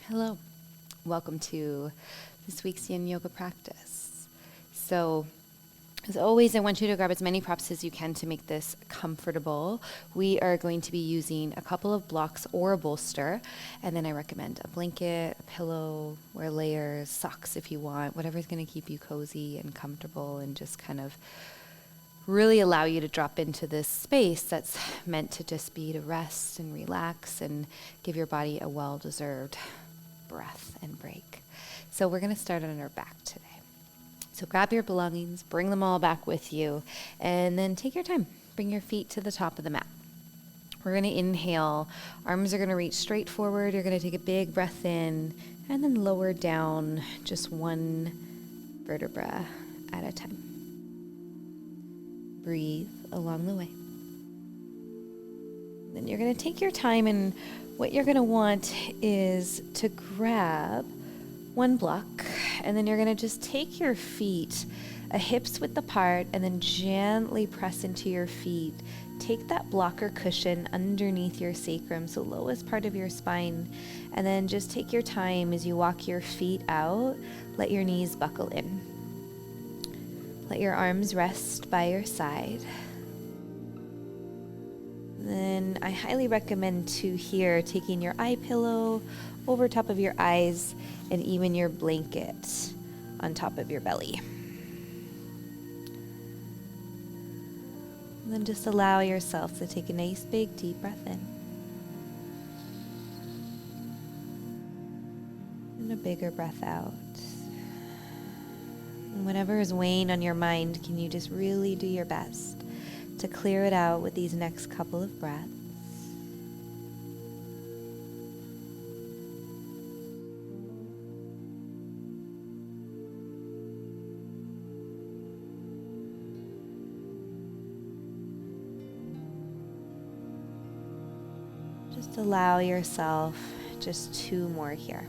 Hello, welcome to this week's Yin Yoga practice. So, as always, I want you to grab as many props as you can to make this comfortable. We are going to be using a couple of blocks or a bolster, and then I recommend a blanket, a pillow, wear layers, socks if you want, whatever's going to keep you cozy and comfortable and just kind of really allow you to drop into this space that's meant to just be to rest and relax and give your body a well-deserved breath and break. So we're going to start on our back today. So grab your belongings, bring them all back with you, and then take your time. Bring your feet to the top of the mat. We're going to inhale. Arms are going to reach straight forward. You're going to take a big breath in and then lower down just one vertebra at a time. Breathe along the way. Then you're going to take your time, and what you're going to want is to grab one block, and then you're going to just take your feet hips width apart and then gently press into your feet. Take that block or cushion underneath your sacrum, so lowest part of your spine, and then just take your time as you walk your feet out. Let your knees buckle in. Let your arms rest by your side. Then I highly recommend here taking your eye pillow over top of your eyes and even your blanket on top of your belly. And then just allow yourself to take a nice big deep breath in. And a bigger breath out. And whatever is weighing on your mind, can you just really do your best to clear it out with these next couple of breaths? Just allow yourself just two more here.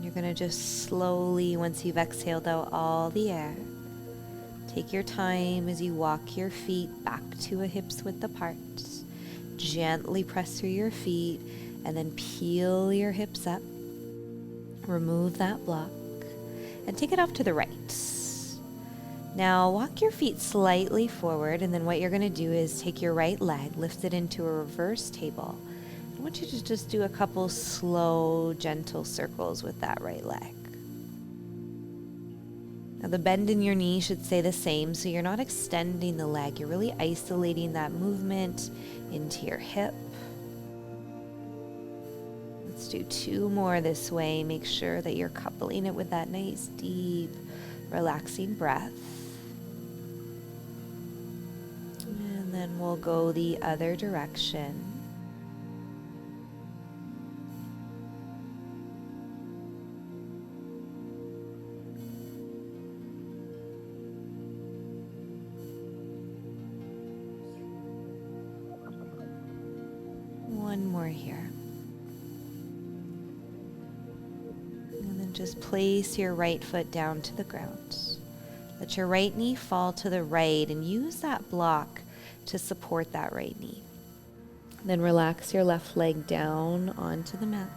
You're going to just slowly, once you've exhaled out all the air, take your time as you walk your feet back to a hips width apart. Gently press through your feet and then peel your hips up. Remove that block and take it off to the right. Now walk your feet slightly forward, and then what you're going to do is take your right leg, lift it into a reverse table. I want you to just do a couple slow, gentle circles with that right leg. Now the bend in your knee should stay the same, so you're not extending the leg. You're really isolating that movement into your hip. Let's do two more this way. Make sure that you're coupling it with that nice, deep, relaxing breath. And then we'll go the other direction. One more here. And then just place your right foot down to the ground. Let your right knee fall to the right and use that block to support that right knee. Then relax your left leg down onto the mat.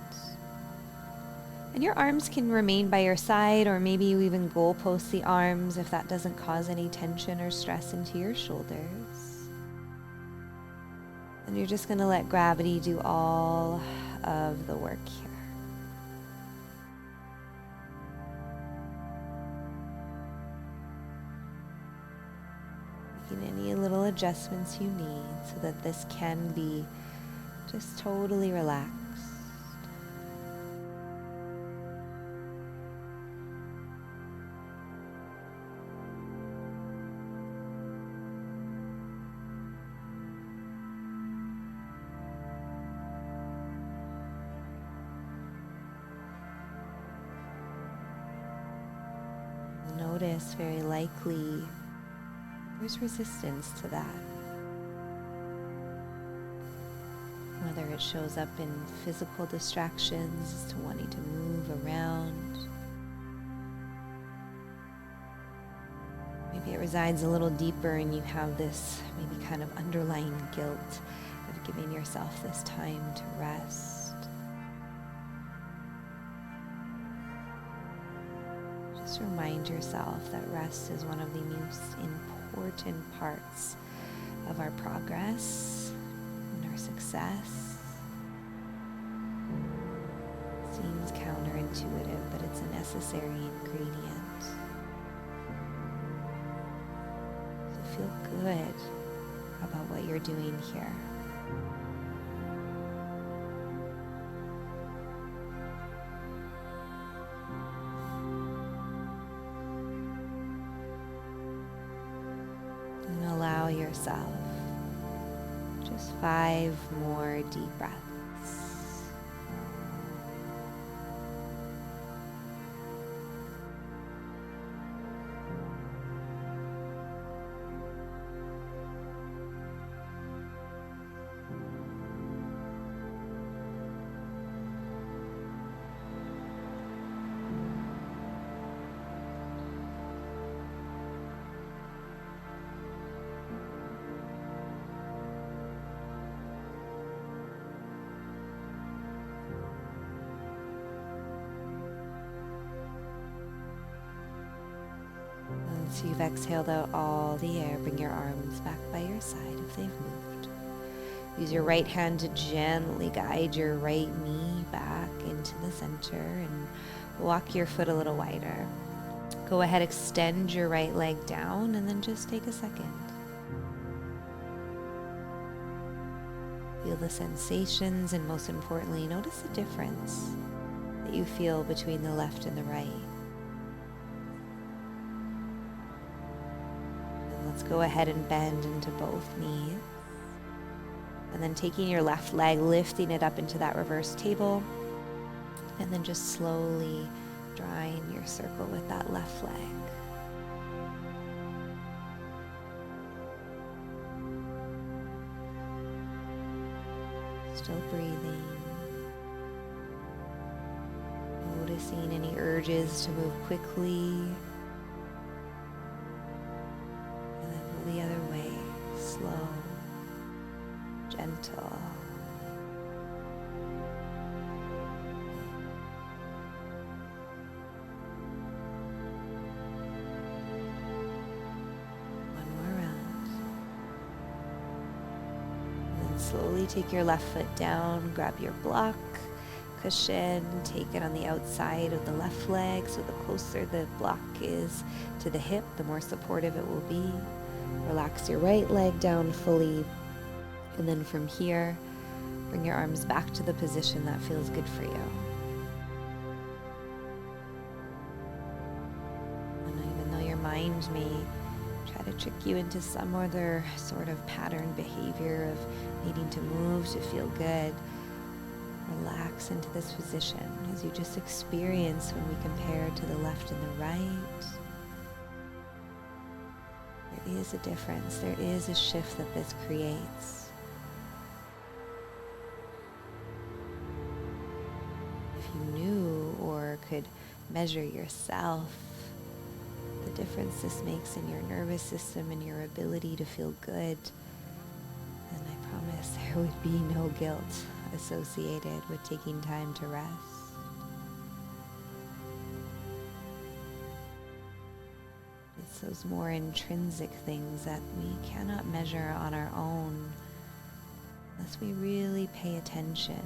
And your arms can remain by your side, or maybe you even goalpost the arms if that doesn't cause any tension or stress into your shoulders. And you're just going to let gravity do all of the work here. Making any little adjustments you need so that this can be just totally relaxed. Notice very likely there's resistance to that. whether it shows up in physical distractions, to wanting to move around. Maybe it resides a little deeper and you have this maybe kind of underlying guilt of giving yourself this time to rest. Just remind yourself that rest is one of the most important parts of our progress and our success. Seems counterintuitive, but it's a necessary ingredient. So feel good about what you're doing here. And allow yourself just 5 more deep breaths. Once you've exhaled out all the air, bring your arms back by your side if they've moved. Use your right hand to gently guide your right knee back into the center and walk your foot a little wider. Go ahead, extend your right leg down and then just take a second. Feel the sensations and most importantly, notice the difference that you feel between the left and the right. Let's go ahead and bend into both knees. And then taking your left leg, lifting it up into that reverse table. And then just slowly drawing your circle with that left leg. Still breathing. Noticing any urges to move quickly. The other way, slow, gentle. One more round. And then slowly take your left foot down, grab your block, cushion, take it on the outside of the left leg, so the closer the block is to the hip, the more supportive it will be. Relax your right leg down fully, and then from here, bring your arms back to the position that feels good for you. And even though your mind may try to trick you into some other sort of pattern behavior of needing to move to feel good, relax into this position as you just experience when we compare to the left and the right. There is a difference. There is a shift that this creates. If you knew or could measure yourself, the difference this makes in your nervous system and your ability to feel good, then I promise there would be no guilt associated with taking time to rest. It's those more intrinsic things that we cannot measure on our own unless we really pay attention.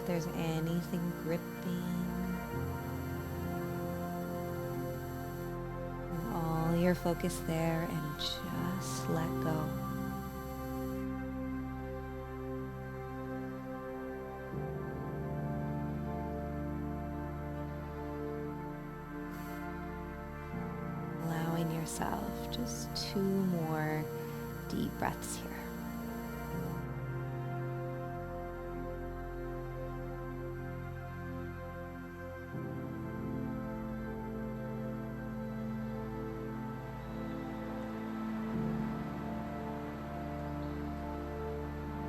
there's anything gripping. And all your focus there, and just let go. Allowing yourself just 2 more deep breaths here.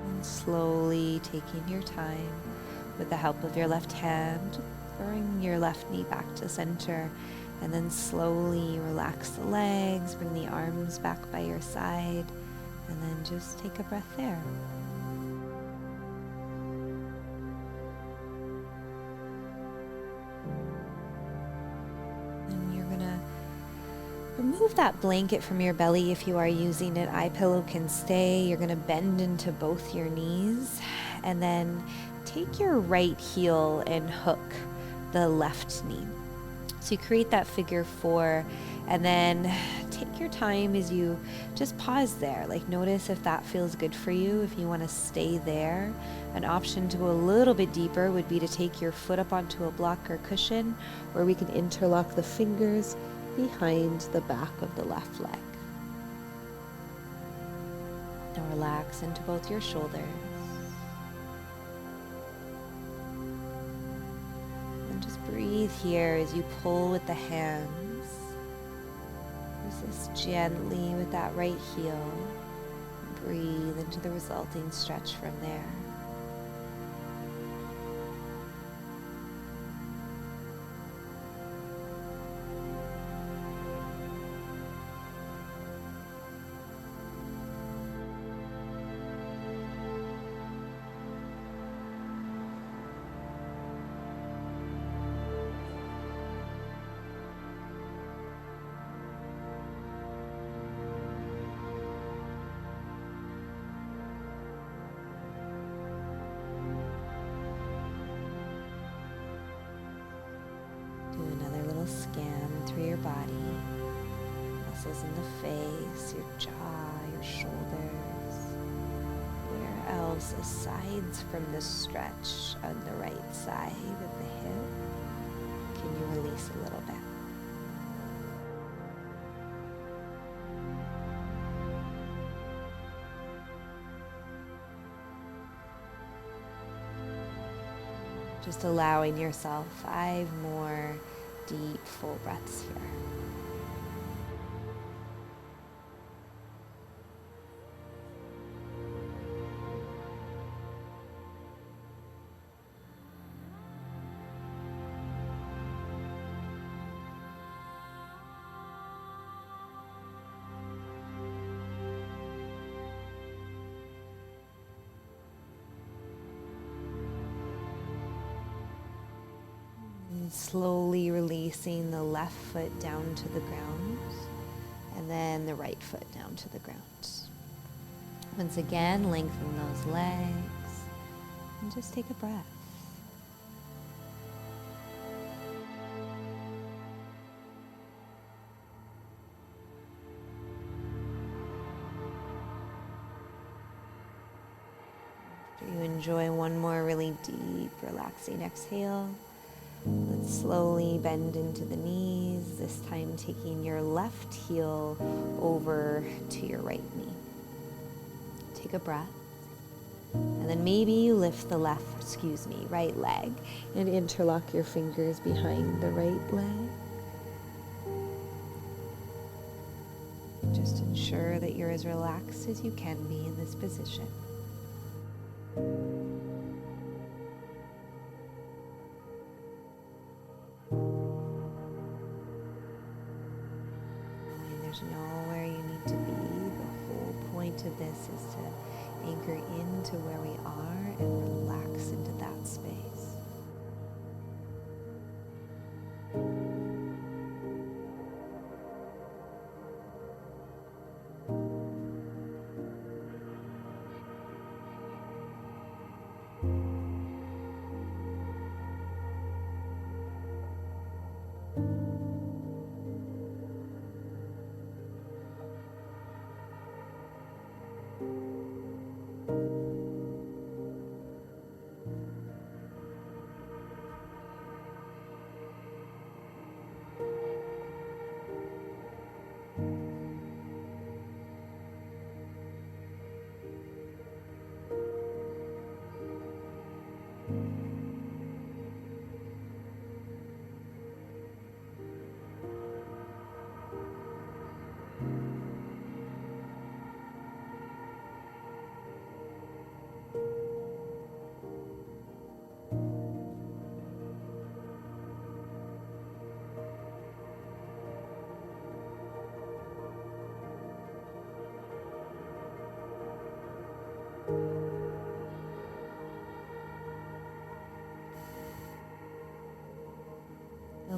And slowly taking your time with the help of your left hand, bring your left knee back to center, and then slowly relax the legs, bring the arms back by your side, and then just take a breath there. And you're gonna remove that blanket from your belly if you are using it. Eye pillow can stay. You're gonna bend into both your knees, and then take your right heel and hook the left knee. So you create that figure 4, and then take your time as you just pause there. Like, notice if that feels good for you, if you want to stay there. An option to go a little bit deeper would be to take your foot up onto a block or cushion, or we can interlock the fingers behind the back of the left leg. Now relax into both your shoulders. Just breathe here as you pull with the hands. Resist gently with that right heel. Breathe into the resulting stretch from there. Scan through your body, muscles in the face, your jaw, your shoulders. Where else, aside from the stretch on the right side of the hip, can you release a little bit? Just allowing yourself 5 more deep, full breaths here. Slowly releasing the left foot down to the ground, and then the right foot down to the ground. Once again, lengthen those legs, and just take a breath. After you enjoy one more really deep, relaxing exhale, let's slowly bend into the knees, this time taking your left heel over to your right knee. Take a breath. And then maybe you lift the right leg and interlock your fingers behind the right leg. Just ensure that you're as relaxed as you can be in this position. There's nowhere you need to be. The whole point of this is to anchor into where we are and relax into that space.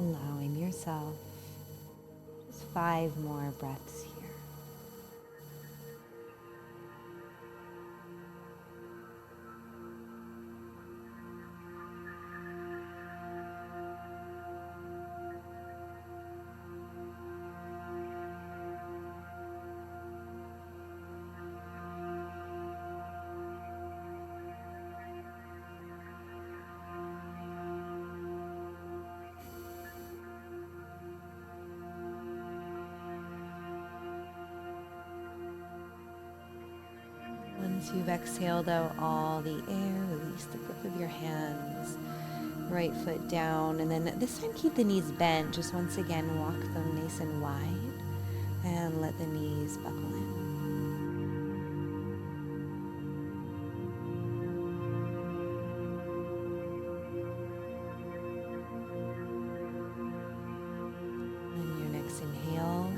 allowing yourself just 5 more breaths here. Once you've exhaled out all the air, release the grip of your hands, right foot down, and then this time keep the knees bent. Just once again, walk them nice and wide and let the knees buckle in. On your next inhale,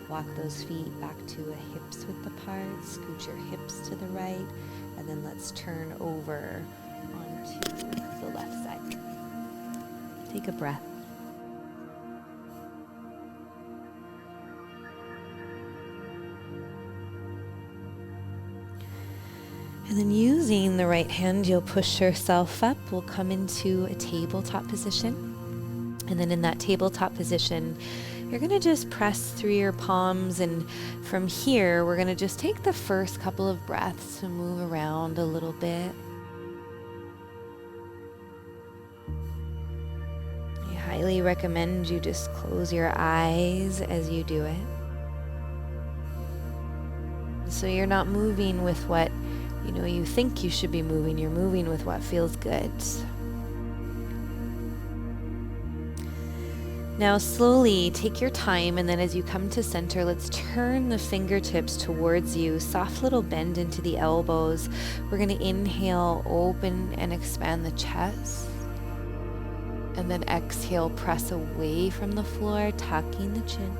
walk those feet back to a hips width apart, scoot your hips to the right, and then let's turn over onto the left side. Take a breath. And then using the right hand, you'll push yourself up. We'll come into a tabletop position. And then in that tabletop position, you're going to just press through your palms. And from here, we're going to just take the first couple of breaths to move around a little bit. I highly recommend you just close your eyes as you do it. So you're not moving with what you think you should be moving. You're moving with what feels good. Now slowly take your time, and then as you come to center, let's turn the fingertips towards you. Soft little bend into the elbows. We're going to inhale, open and expand the chest. And then exhale, press away from the floor, tucking the chin.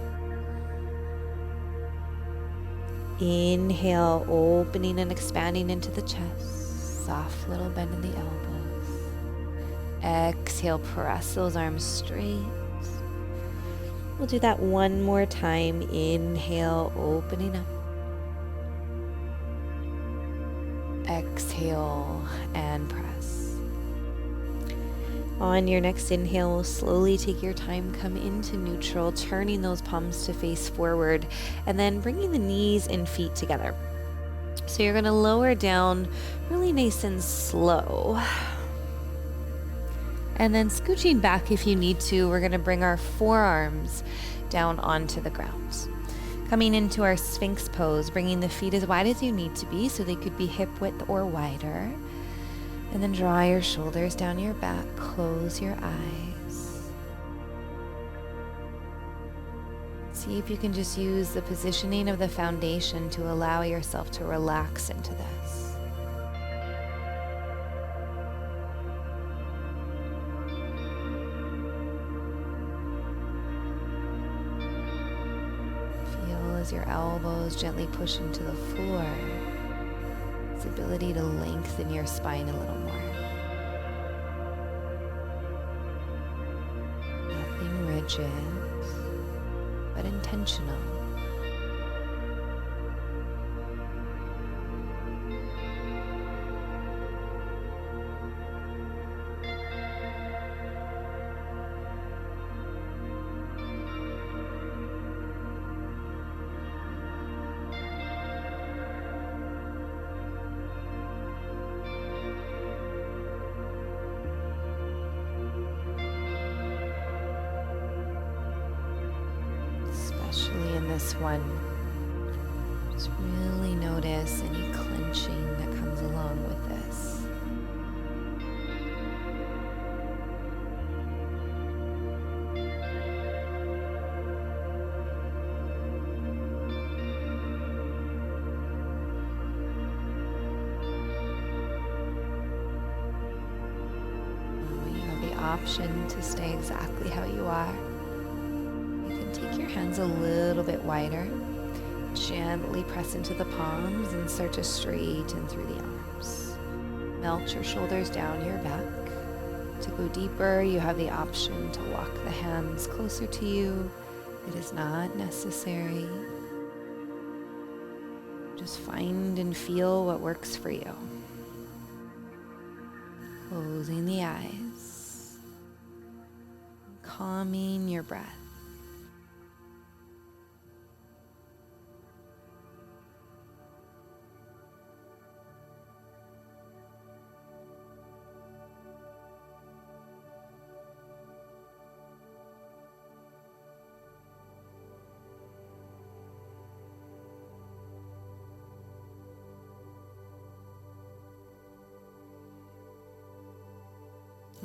Inhale, opening and expanding into the chest. Soft little bend in the elbows. Exhale, press those arms straight. We'll do that one more time. Inhale, opening up. Exhale and press. On your next inhale, slowly take your time, come into neutral, turning those palms to face forward, and then bringing the knees and feet together. So you're going to lower down really nice and slow. And then scooching back if you need to, we're going to bring our forearms down onto the ground. Coming into our Sphinx pose, bringing the feet as wide as you need to be, so they could be hip width or wider. And then draw your shoulders down your back, close your eyes. See if you can just use the positioning of the foundation to allow yourself to relax into this. Feel as your elbows gently push into the floor. Its ability to lengthen your spine a little more. Nothing rigid, but intentional. Especially in this one, just really notice any clenching that comes along with this. You have the option to stay exactly how you are. Take your hands a little bit wider. Gently press into the palms and start to straighten through the arms. Melt your shoulders down your back. To go deeper, you have the option to walk the hands closer to you. It is not necessary. Just find and feel what works for you. Closing the eyes, calming your breath.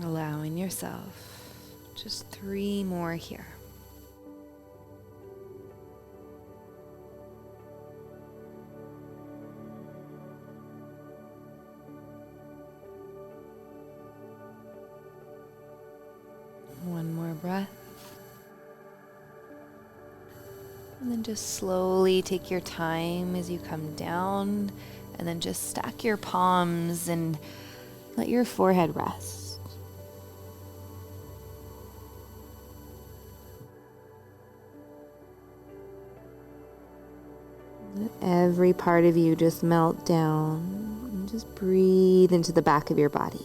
Allowing yourself just 3 more here. One more breath. And then just slowly take your time as you come down, and then just stack your palms and let your forehead rest. Let every part of you just melt down, and just breathe into the back of your body.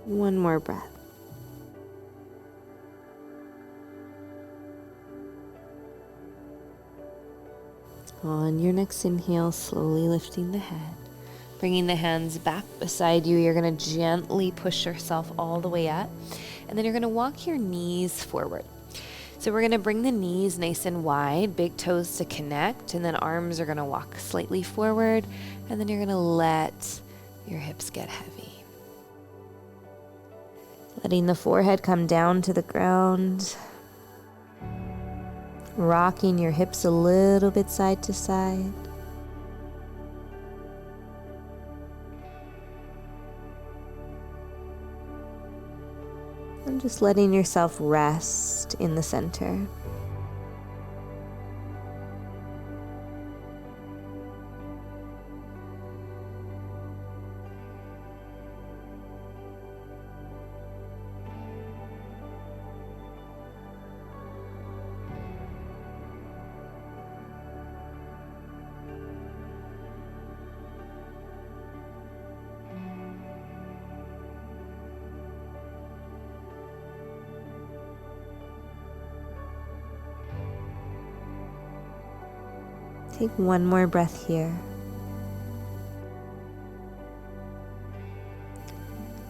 One more breath. On your next inhale, slowly lifting the head, bringing the hands back beside you. You're going to gently push yourself all the way up, and then you're going to walk your knees forward. So we're going to bring the knees nice and wide, big toes to connect, and then arms are going to walk slightly forward, and then you're going to let your hips get heavy. Letting the forehead come down to the ground. Rocking your hips a little bit side to side. And just letting yourself rest in the center. Take one more breath here.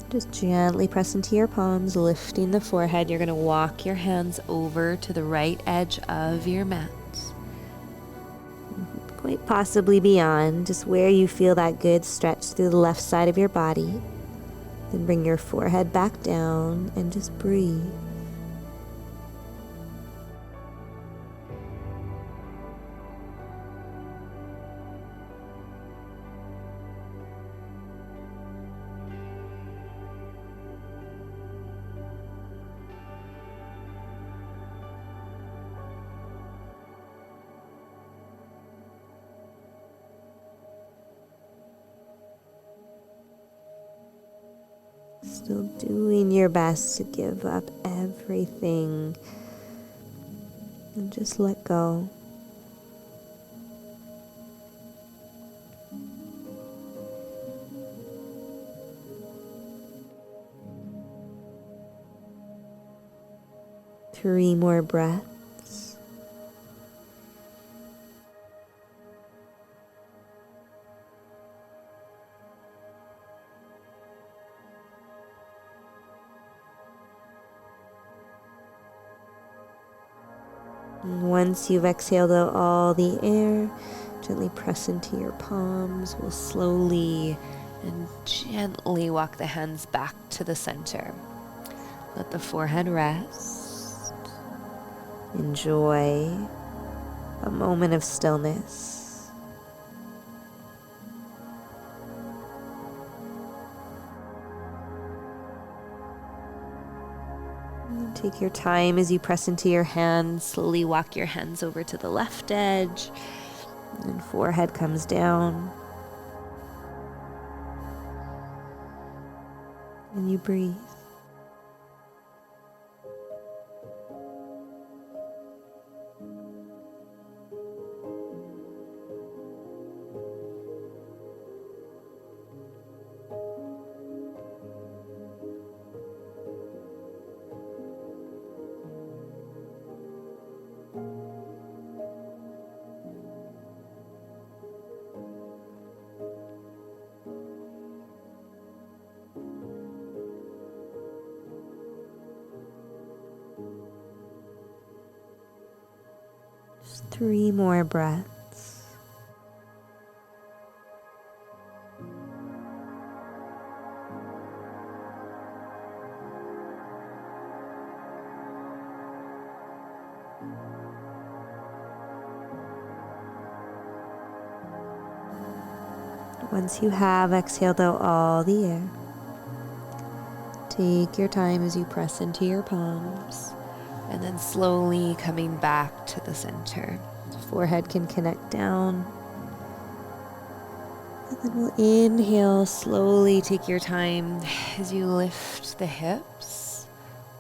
Just gently press into your palms, lifting the forehead. You're going to walk your hands over to the right edge of your mat. Quite possibly beyond, just where you feel that good stretch through the left side of your body. Then bring your forehead back down and just breathe. Still doing your best to give up everything and just let go. Three more breaths. And once you've exhaled out all the air, gently press into your palms. We'll slowly and gently walk the hands back to the center. Let the forehead rest. Enjoy a moment of stillness. . Take your time as you press into your hands. Slowly walk your hands over to the left edge. And forehead comes down. And you breathe. Just 3 more breaths. Once you have exhaled out all the air, take your time as you press into your palms. And then slowly coming back to the center. Forehead can connect down. And then we'll inhale, slowly take your time As you lift the hips,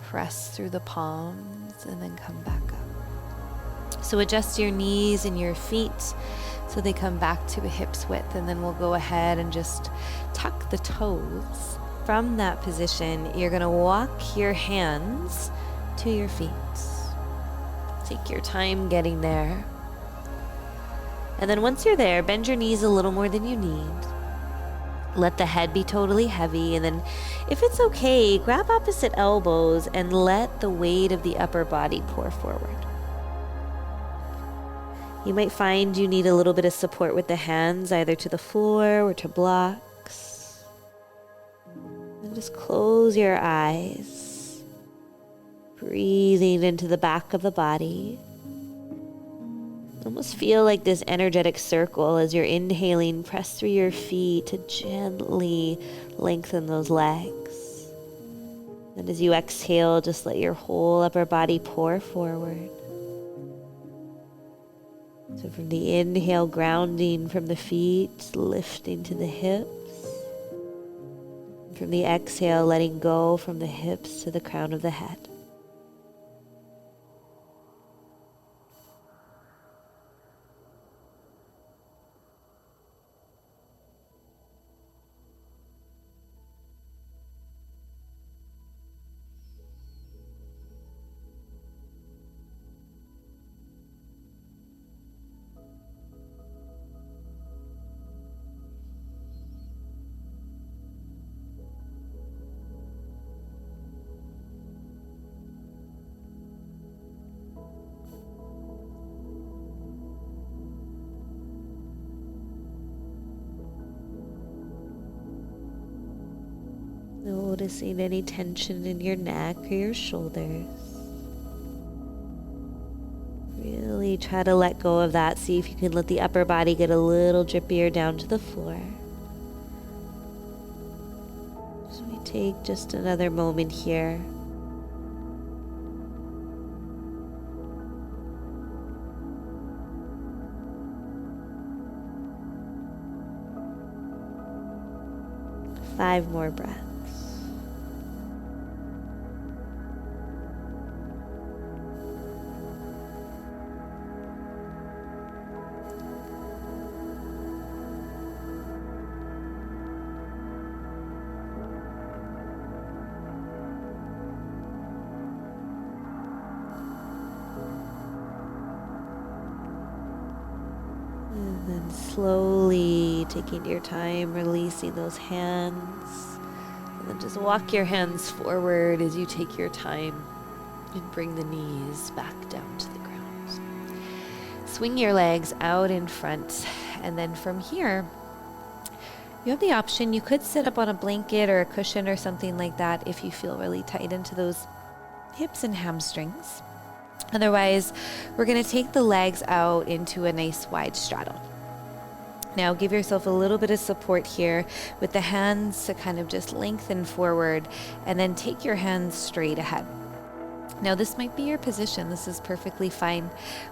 press through the palms, and then come back up. So adjust your knees and your feet so they come back to a hip's width, and then we'll go ahead and just tuck the toes. From that position, you're going to walk your hands to your feet. Take your time getting there. And then once you're there, bend your knees a little more than you need. Let the head be totally heavy, and then if it's okay, grab opposite elbows and let the weight of the upper body pour forward. You might find you need a little bit of support with the hands, either to the floor or to blocks. And just close your eyes, breathing into the back of the body. Almost feel like this energetic circle as you're inhaling. Press through your feet to gently lengthen those legs. And as you exhale, just let your whole upper body pour forward. So from the inhale, grounding from the feet, lifting to the hips. From the exhale, letting go from the hips to the crown of the head. Noticing any tension in your neck or your shoulders. Really try to let go of that. See if you can let the upper body get a little drippier down to the floor. So we take just another moment here. Five more breaths. And then slowly taking your time, releasing those hands. And then just walk your hands forward as you take your time and bring the knees back down to the ground. Swing your legs out in front, and then from here, you have the option. You could sit up on a blanket or a cushion or something like that if you feel really tight into those hips and hamstrings. Otherwise, we're going to take the legs out into a nice wide straddle. Now give yourself a little bit of support here with the hands to kind of just lengthen forward, and then take your hands straight ahead. Now, this might be your position. This is perfectly fine.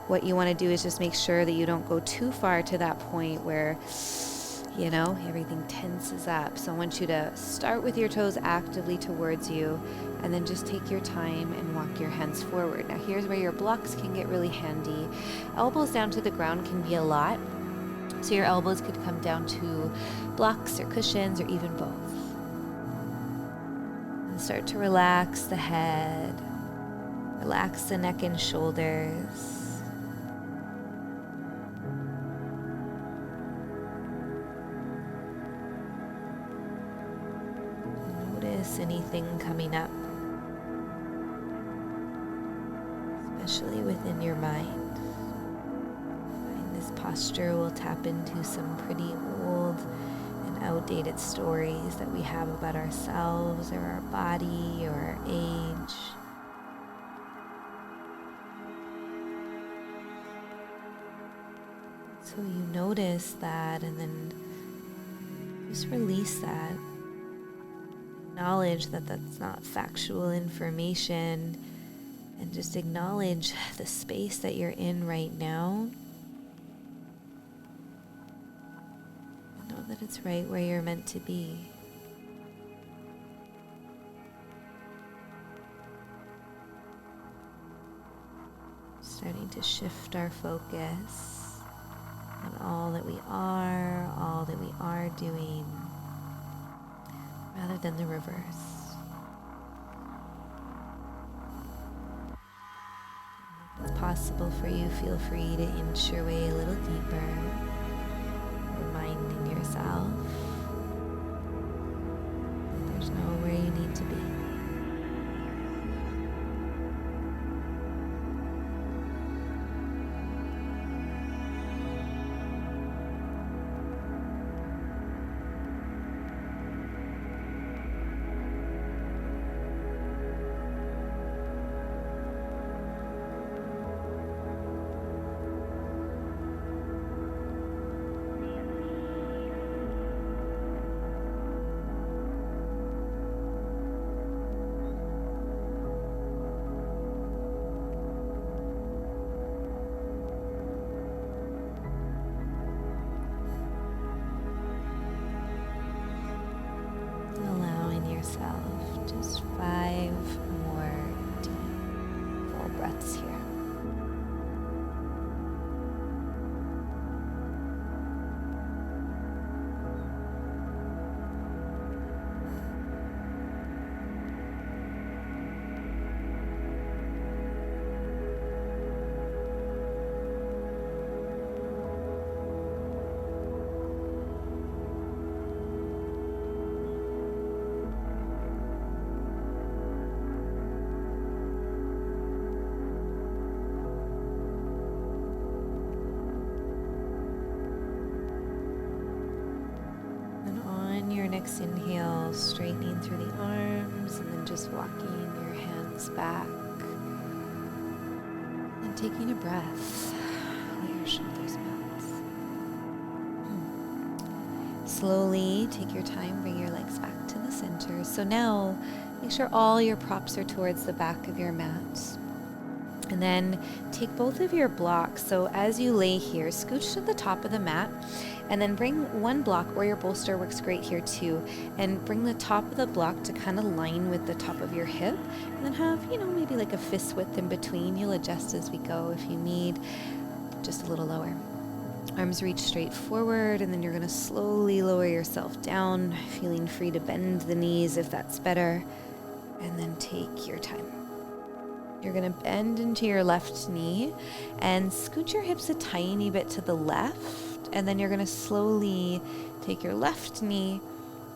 What you want to do is just make sure that you don't go too far to that point where, everything tenses up. So I want you to start with your toes actively towards you, and then just take your time and walk your hands forward. Now, here's where your blocks can get really handy. Elbows down to the ground can be a lot. So your elbows could come down to blocks or cushions or even both. And start to relax the head. Relax the neck and shoulders. Notice anything coming up, especially within your mind. Find this posture will tap into some pretty old and outdated stories that we have about ourselves or our body or our age. So you notice that, and then just release that. Acknowledge that that's not factual information, and just acknowledge the space that you're in right now. Know that it's right where you're meant to be. Starting to shift our focus on all that we are doing, rather than the reverse. If it's possible for you, feel free to inch your way a little deeper, reminding yourself that there's nowhere you need to be. Just 5 more deep, full breaths here. Next inhale, straightening through the arms, and then just walking your hands back and taking a breath. Let your shoulders melt. Slowly take your time, bring your legs back to the center. So now make sure all your props are towards the back of your mat. And then take both of your blocks. So as you lay here, scooch to the top of the mat, and then bring one block, or your bolster works great here too, and bring the top of the block to kind of line with the top of your hip, and then have, maybe like a fist width in between. You'll adjust as we go if you need, just a little lower. Arms reach straight forward, and then you're going to slowly lower yourself down, feeling free to bend the knees if that's better, and then take your time. You're going to bend into your left knee and scoot your hips a tiny bit to the left, and then you're going to slowly take your left knee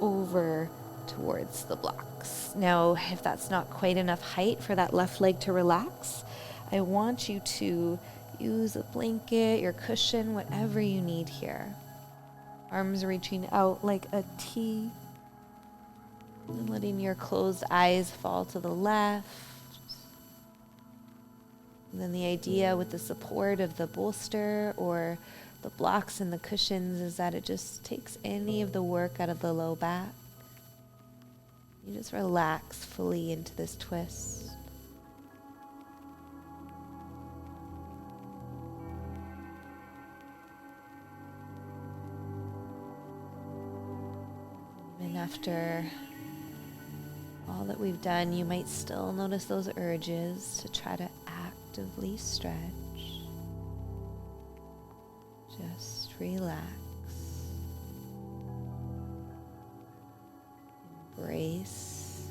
over towards the blocks. Now, if that's not quite enough height for that left leg to relax, I want you to use a blanket, your cushion, whatever you need here. Arms reaching out like a T, and letting your closed eyes fall to the left. And then the idea with the support of the bolster or the blocks and the cushions is that it just takes any of the work out of the low back. You just relax fully into this twist. after all that we've done, you might still notice those urges to try to actively stretch. Just relax. Embrace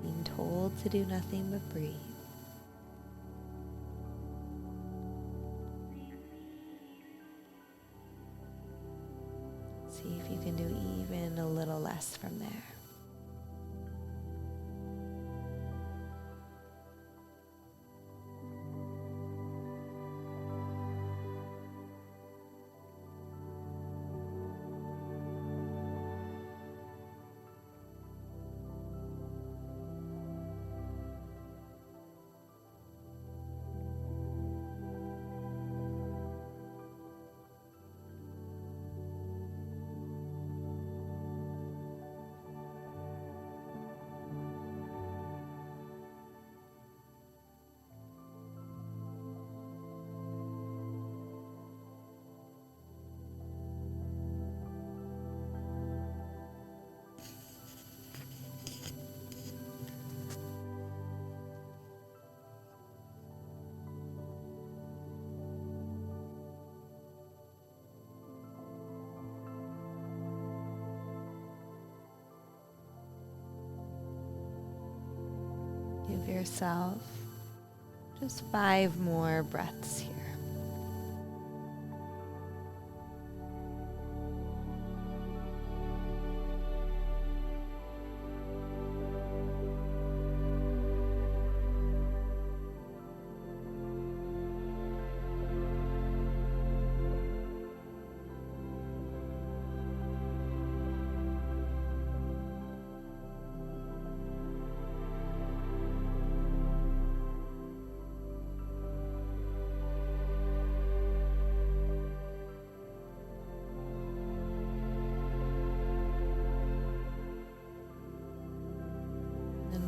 being told to do nothing but breathe. See if you can do even a little less from there. Give yourself just 5 more breaths here.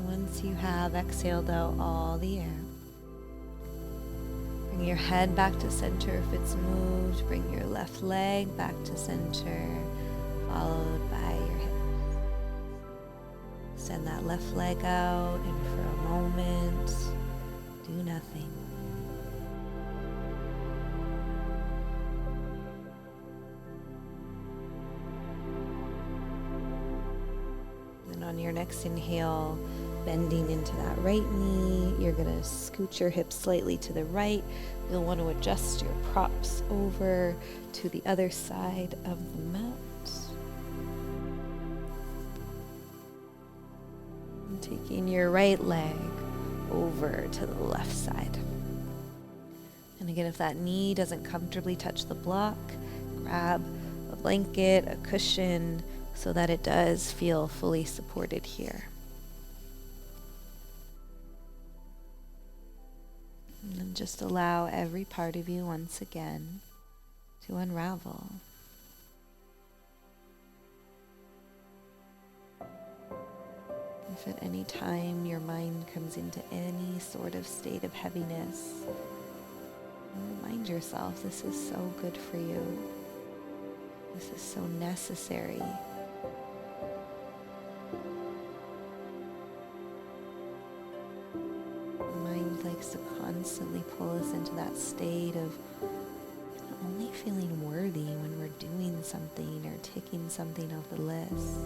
Once you have exhaled out all the air, bring your head back to center if it's moved. Bring your left leg back to center, followed by your hips. Send that left leg out, and for a moment, do nothing. And on your next inhale, bending into that right knee, you're going to scoot your hips slightly to the right. You'll want to adjust your props over to the other side of the mat. And taking your right leg over to the left side. And again, if that knee doesn't comfortably touch the block, grab a blanket, a cushion, so that it does feel fully supported here. And then just allow every part of you once again to unravel. If at any time your mind comes into any sort of state of heaviness, remind yourself this is so good for you. This is so necessary. Mind likes to constantly pull us into that state of only feeling worthy when we're doing something or ticking something off the list.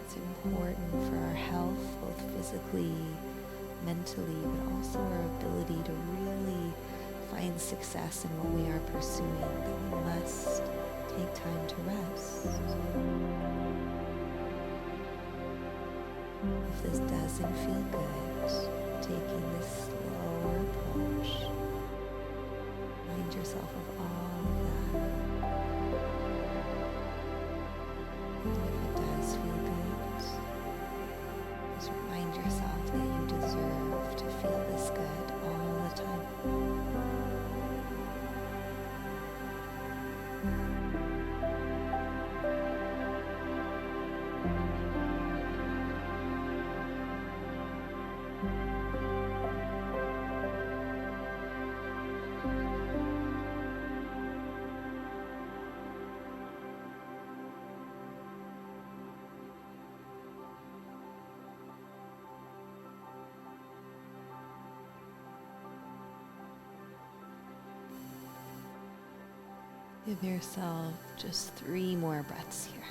It's important for our health, both physically, mentally, but also our ability to really find success in what we are pursuing, that we must take time to rest. If this doesn't feel good, taking this slower approach, remind yourself of all of that. And if it does feel good, just remind yourself that you deserve to feel this good all the time. Give yourself just 3 more breaths here.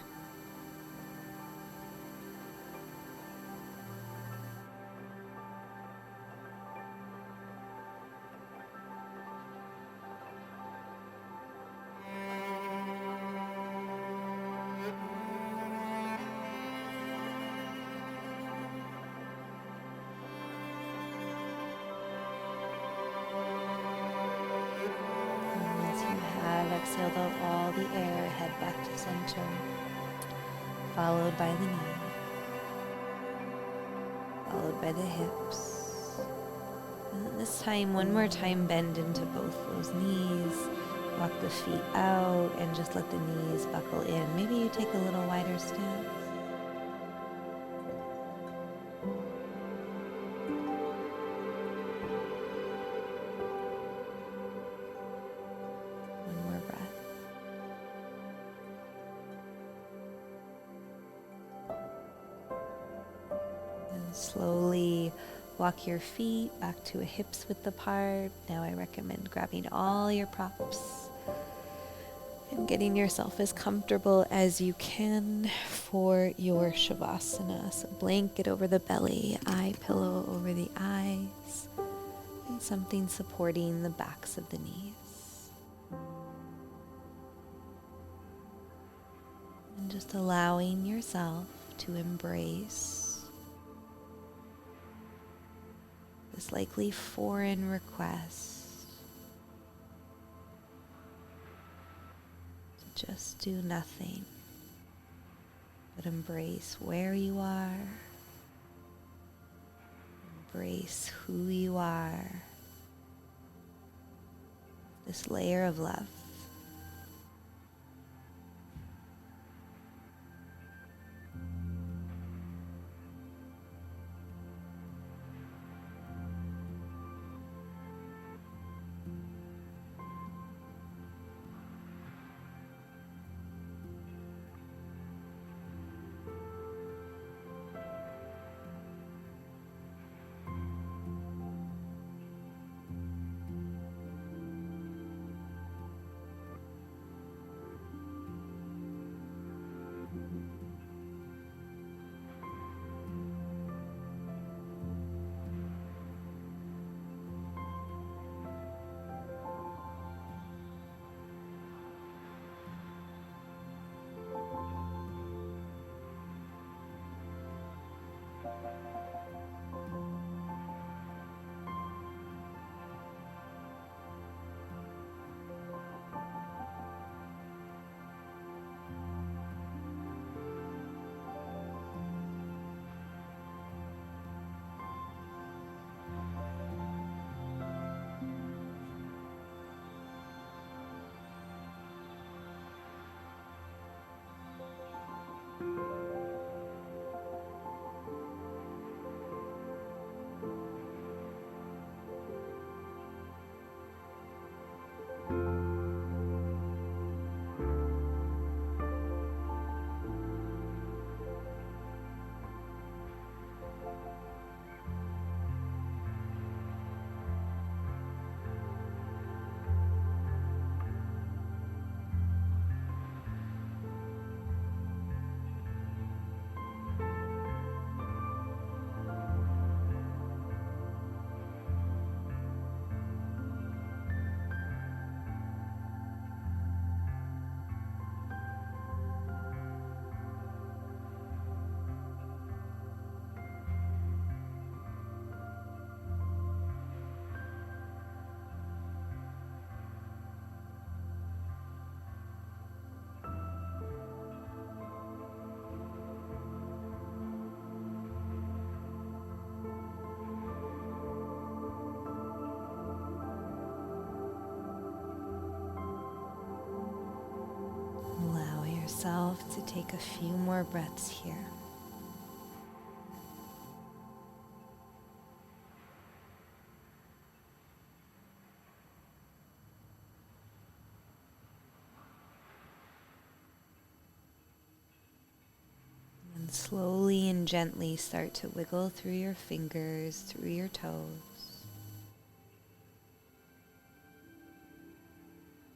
Once you have exhaled out all the air, head back to center, followed by the knee, followed by the hips. And then this time, one more time, bend into both those knees, walk the feet out, and just let the knees buckle in. Maybe you take a little wider stance. One more breath. And slowly walk your feet back to a hips width apart. Now I recommend grabbing all your props and getting yourself as comfortable as you can for your Shavasana. So blanket over the belly, eye pillow over the eyes, and something supporting the backs of the knees. And just allowing yourself to embrace this likely foreign request to just do nothing but embrace where you are, embrace who you are, this layer of love. Yourself to take a few more breaths here. And slowly and gently start to wiggle through your fingers, through your toes.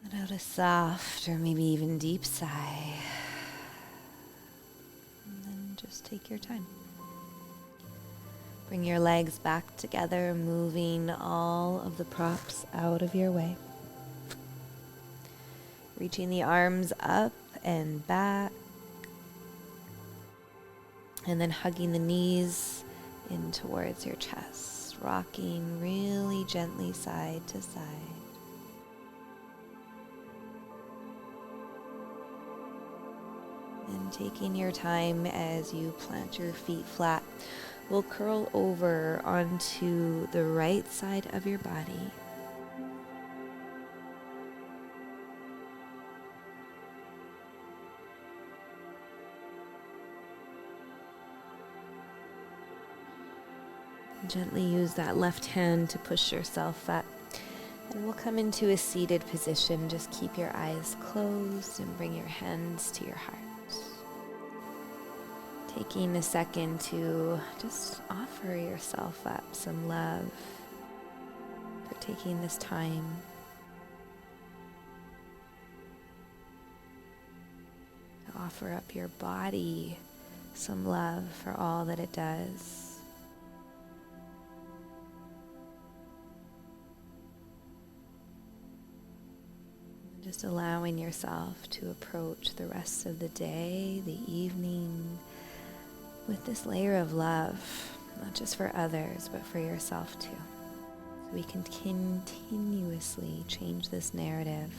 And Let out a soft or maybe even deep sigh. And then just take your time. Bring your legs back together, moving all of the props out of your way. Reaching the arms up and back. And then hugging the knees in towards your chest. Rocking really gently side to side. And taking your time as you plant your feet flat, we'll curl over onto the right side of your body. Gently use that left hand to push yourself up. And we'll come into a seated position. Just keep your eyes closed and bring your hands to your heart. Taking a second to just offer yourself up some love for taking this time. To offer up your body some love for all that it does. Just allowing yourself to approach the rest of the day, the evening, with this layer of love, not just for others, but for yourself too. So we can continuously change this narrative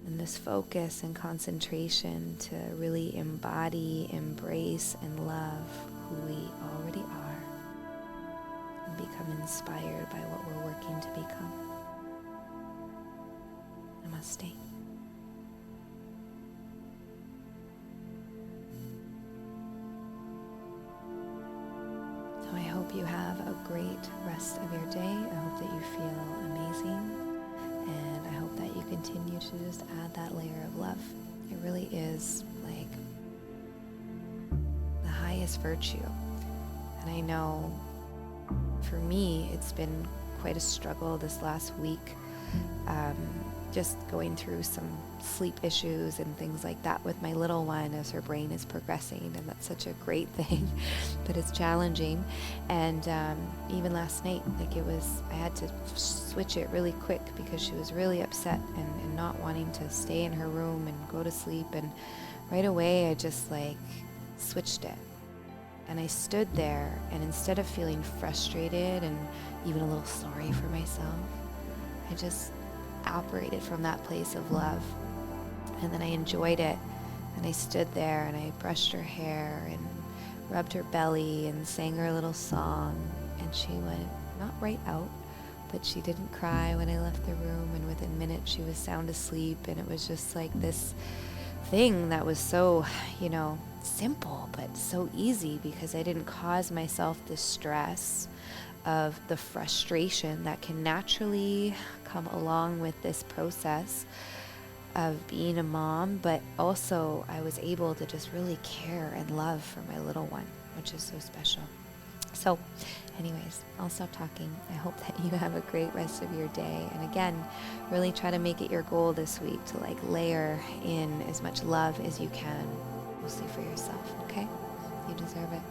and this focus and concentration to really embody, embrace, and love who we already are and become inspired by what we're working to become. Namaste. So I hope you have a great rest of your day. I hope that you feel amazing. And I hope that you continue to just add that layer of love. It really is like the highest virtue. And I know for me, it's been quite a struggle this last week. Just going through some sleep issues and things like that with my little one as her brain is progressing, and that's such a great thing, but it's challenging. And even last night, I had to switch it really quick because she was really upset and not wanting to stay in her room and go to sleep. And right away, I just switched it. And I stood there, and instead of feeling frustrated and even a little sorry for myself, I just operated from that place of love. And then I enjoyed it, and I stood there and I brushed her hair and rubbed her belly and sang her a little song, and she went not right out, but she didn't cry when I left the room, and within minutes she was sound asleep. And it was just like this thing that was so simple but so easy, because I didn't cause myself the stress of the frustration that can naturally come along with this process of being a mom. But also I was able to just really care and love for my little one, which is so special. So anyways, I'll stop talking. I hope that you have a great rest of your day. And again, really try to make it your goal this week to layer in as much love as you can, mostly for yourself, okay? You deserve it.